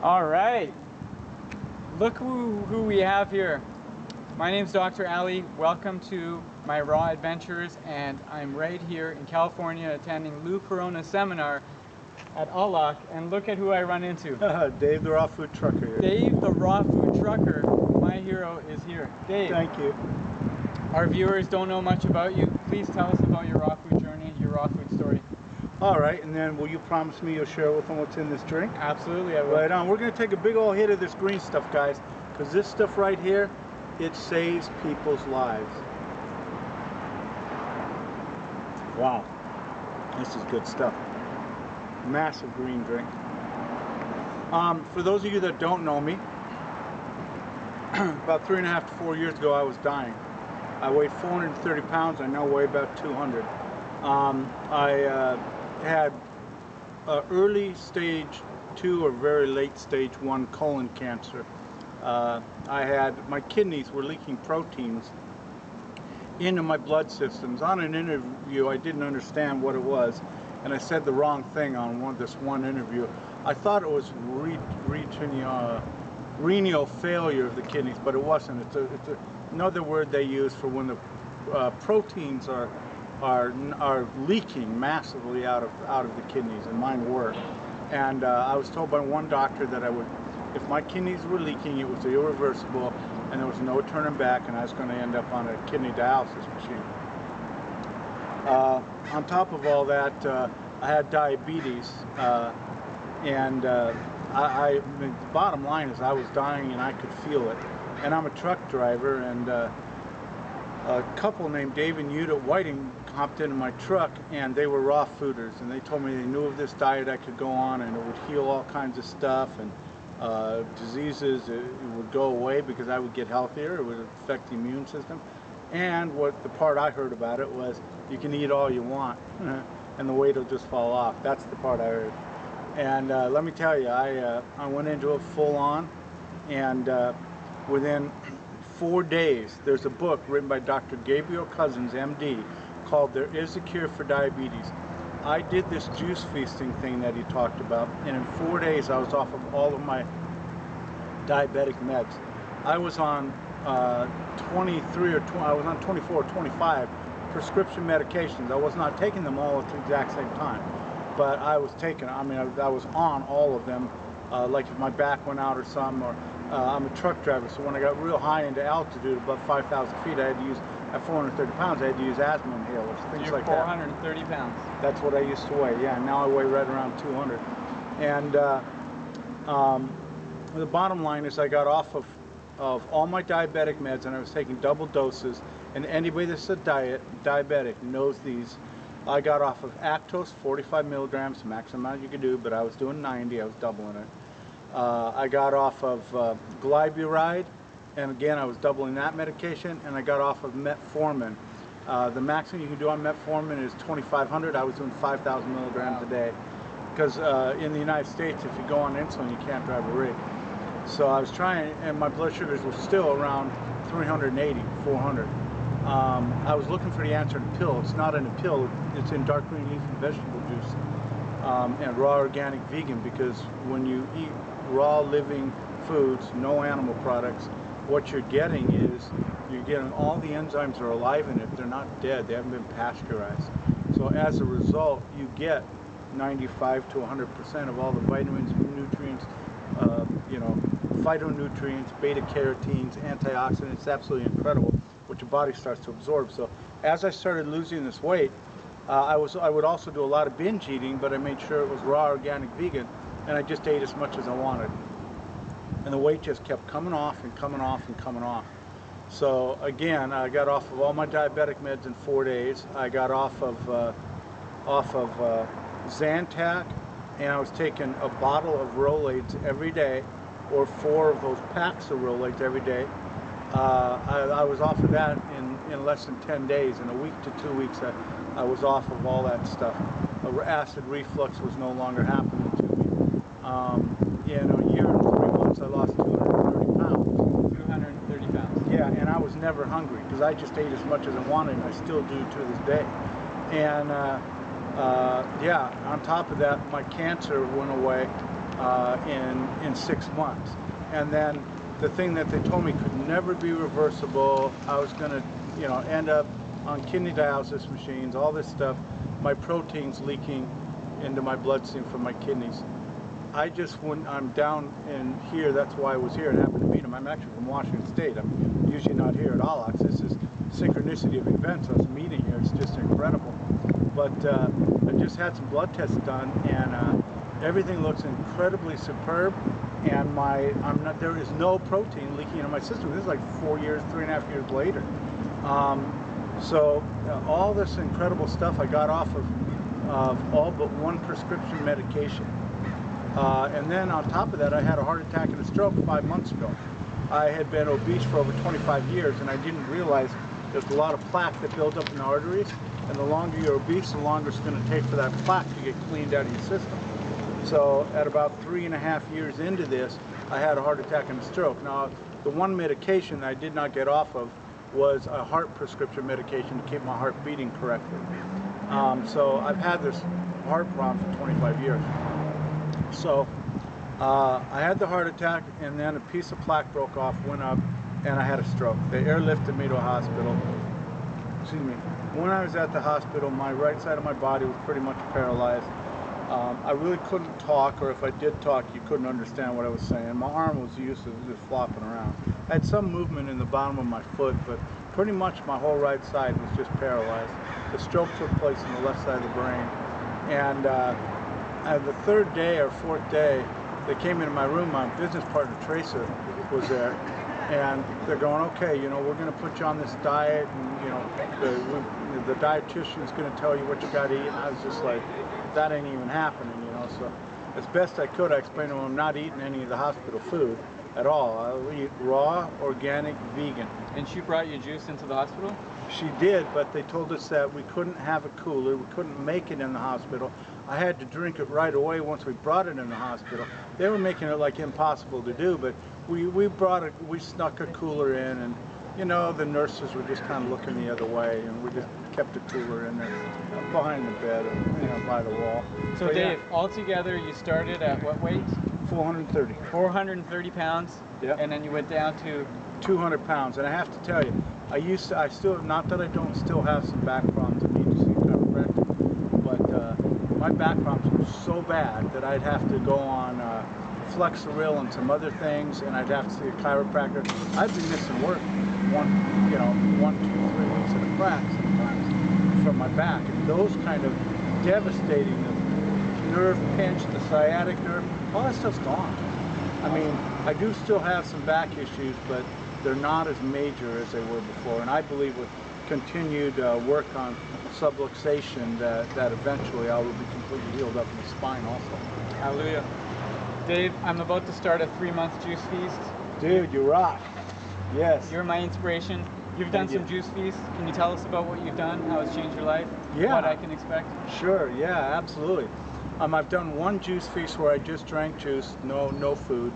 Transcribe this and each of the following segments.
All right, look who we have here. My name's Dr. Ali. Welcome to my Raw Adventures, and I'm right here in California attending Lou Corona's seminar at Alak, and look at who I run into. Dave the Raw Food Trucker here. Dave the Raw Food Trucker, my hero, is here. Dave. Thank you. Our viewers don't know much about you. Please tell us about your raw food journey, your raw food story. All right, and then will you promise me you'll share with them what's in this drink? Absolutely, I will. Right on. We're going to take a big old hit of this green stuff, guys, because this stuff right here, it saves people's lives. Wow. This is good stuff. Massive green drink. For those of you that don't know me, about 3.5 to 4 years ago, I was dying. I weighed 430 pounds. I now weigh about 200. I had early stage 2 or very late stage 1 colon cancer. My kidneys were leaking proteins into my blood systems. On an interview, I didn't understand what it was, and I said the wrong thing on this one interview. I thought it was renal failure of the kidneys, but it wasn't. It's another word they use for when the proteins are leaking massively out of the kidneys, and mine were. And I was told by one doctor that if my kidneys were leaking, it was irreversible, and there was no turning back, and I was going to end up on a kidney dialysis machine. On top of all that, I had diabetes, and the bottom line is I was dying, and I could feel it. And I'm a truck driver, and a couple named Dave and Yuta Whiting hopped into my truck, and they were raw fooders, and they told me they knew of this diet I could go on, and it would heal all kinds of stuff, and diseases, it would go away because I would get healthier, it would affect the immune system. And the part I heard about it was you can eat all you want and the weight will just fall off. That's the part I heard. And let me tell you, I went into it full on, and within 4 days, there's a book written by Dr. Gabriel Cousens, MD, called There Is a Cure for Diabetes. I did this juice feasting thing that he talked about, and in 4 days I was off of all of my diabetic meds. I was on 23 or 20, I was on 24 or 25 prescription medications. I was not taking them all at the exact same time, but I was taking, I was on all of them, like if my back went out or something, or I'm a truck driver, so when I got real high into altitude, above 5,000 feet, I had to use, at 430 pounds, I had to use asthma inhalers, things like that. You're 430 pounds. That's what I used to weigh, yeah. Now I weigh right around 200. And the bottom line is I got off of all my diabetic meds, and I was taking double doses, and anybody that's a diabetic knows these. I got off of Actos, 45 milligrams, the maximum amount you could do, but I was doing 90, I was doubling it. I got off of Glyburide, and again I was doubling that medication, and I got off of metformin. The maximum you can do on metformin is 2,500. I was doing 5,000 milligrams a day, because in the United States, if you go on insulin, you can't drive a rig. So I was trying, and my blood sugars were still around 380, 400. I was looking for the answer in a pill. It's not in a pill, it's in dark green leafy vegetable juice, and raw organic vegan, because when you eat raw living foods, no animal products, what you're getting is you're getting all the enzymes are alive in it. They're not dead, they haven't been pasteurized. So as a result, you get 95 to 100% of all the vitamins, nutrients, phytonutrients, beta carotenes, antioxidants. It's absolutely incredible what your body starts to absorb. So as I started losing this weight, I would also do a lot of binge eating, but I made sure it was raw organic vegan, and I just ate as much as I wanted. And the weight just kept coming off and coming off and coming off. So again, I got off of all my diabetic meds in 4 days. I got off of Zantac, and I was taking a bottle of Rolaids every day, or 4 of those packs of Rolaids every day. I was off of that in less than 10 days. In a week to 2 weeks, I was off of all that stuff. Acid reflux was no longer happening to me. In a year and 3 months, I lost 230 pounds. 230 pounds. Yeah, and I was never hungry, because I just ate as much as I wanted, and I still do to this day. And yeah, on top of that, my cancer went away. in 6 months. And then the thing that they told me could never be reversible, I was going to, you know, end up on kidney dialysis machines, all this stuff, my proteins leaking into my bloodstream from my kidneys. I just, when I'm down in here, that's why I was here and happened to meet him. I'm actually from Washington State. I'm usually not here at Alox. This is synchronicity of events. I was meeting here. It's just incredible. But I just had some blood tests done, and everything looks incredibly superb. And there is no protein leaking into my system. This is like 4 years, 3.5 years later. So all this incredible stuff I got off of all but one prescription medication. And then on top of that, I had a heart attack and a stroke 5 months ago. I had been obese for over 25 years, and I didn't realize there's a lot of plaque that builds up in the arteries, and the longer you're obese, the longer it's going to take for that plaque to get cleaned out of your system. So at about 3.5 years into this, I had a heart attack and a stroke. Now, the one medication that I did not get off of was a heart prescription medication to keep my heart beating correctly. So I've had this heart problem for 25 years. So I had the heart attack, and then a piece of plaque broke off, went up, and I had a stroke. They airlifted me to a hospital. Excuse me. When I was at the hospital, my right side of my body was pretty much paralyzed. I really couldn't talk, or if I did talk, you couldn't understand what I was saying. My arm was useless, just flopping around. I had some movement in the bottom of my foot, but pretty much my whole right side was just paralyzed. The stroke took place in the left side of the brain. And the third day or fourth day, they came into my room. My business partner, Teresa, was there. And they're going, okay, you know, we're going to put you on this diet, and, you know, the dietitian's going to tell you what you got to eat. And I was just like, that ain't even happening, you know. So as best I could, I explained to them I'm not eating any of the hospital food at all. I'll eat raw, organic, vegan. And she brought you juice into the hospital? She did, but they told us that we couldn't have a cooler, we couldn't make it in the hospital. I had to drink it right away once we brought it in the hospital. They were making it like impossible to do, but we snuck a cooler in, and you know, the nurses were just kind of looking the other way, and we just kept the cooler in there behind the bed, or, you know, by the wall. So but Dave, yeah, altogether you started at what weight? 430. 430 pounds? Yeah. And then you went down to 200 pounds, and I have to tell you, I still, not that I don't still have some back problems and need to see a chiropractor, but my back problems were so bad that I'd have to go on Flexeril and some other things, and I'd have to see a chiropractor. I'd be missing work 1, 2, 3 weeks at a crack sometimes from my back, and those kind of devastating, the nerve pinch, the sciatic nerve, all that stuff's gone. I mean, I do still have some back issues, but they're not as major as they were before. And I believe with continued work on subluxation that eventually I will be completely healed up in the spine also. Hallelujah. Dave, I'm about to start a 3-month juice feast. Dude, you rock. Yes. You're my inspiration. You've done Thank you. some juice feasts. Can you tell us about what you've done, how it's changed your life? Yeah. What I can expect? Sure, yeah, absolutely. I've done one juice feast where I just drank juice, no food,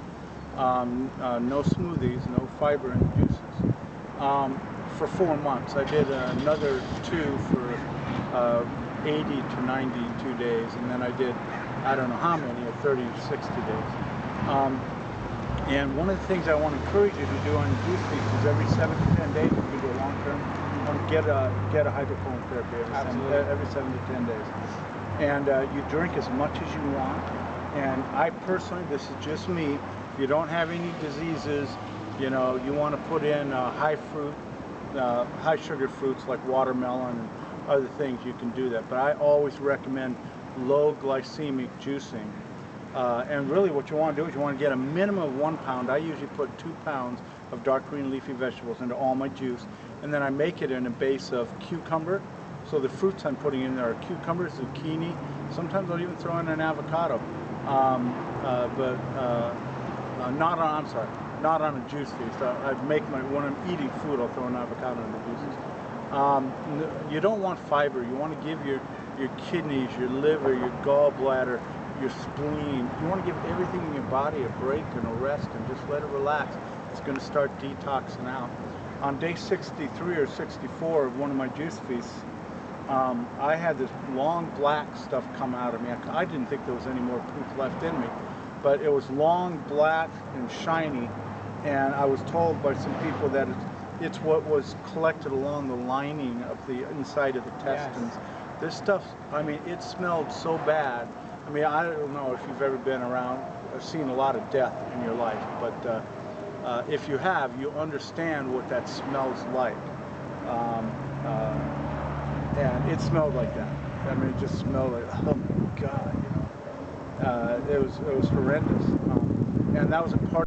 no smoothies, no fiber in the juices, for 4 months. I did another 2 for 80 to 92 days, and then I did, I don't know how many, 30 to 60 days. And one of the things I want to encourage you to do on your juice feast is every 7 to 10 days, you can do a long-term, get a hydrocolon therapy every 7 to 10 days. And you drink as much as you want. And I personally, this is just me, if you don't have any diseases, you know, you want to put in high sugar fruits like watermelon and other things, you can do that. But I always recommend low glycemic juicing. And really what you want to do is you want to get a minimum of 1 pound. I usually put 2 pounds of dark green leafy vegetables into all my juice. And then I make it in a base of cucumber. So the fruits I'm putting in there are cucumber, zucchini. Sometimes I'll even throw in an avocado. Not on a juice feast. I make when I'm eating food, I'll throw an avocado in the juices. You don't want fiber. You want to give your kidneys, your liver, your gallbladder, your spleen. You want to give everything in your body a break and a rest and just let it relax. It's going to start detoxing out. On day 63 or 64 of one of my juice feasts, I had this long black stuff come out of me. I didn't think there was any more poop left in me. but it was long, black, and shiny. And I was told by some people that it's what was collected along the lining of the inside of the intestines. Yes. This stuff, I mean, it smelled so bad. I mean, I don't know if you've ever been around or seen a lot of death in your life, but if you have, you understand what that smells like. And it smelled like that. I mean, it just smelled like, oh my God, you know. It was horrendous. And that was a part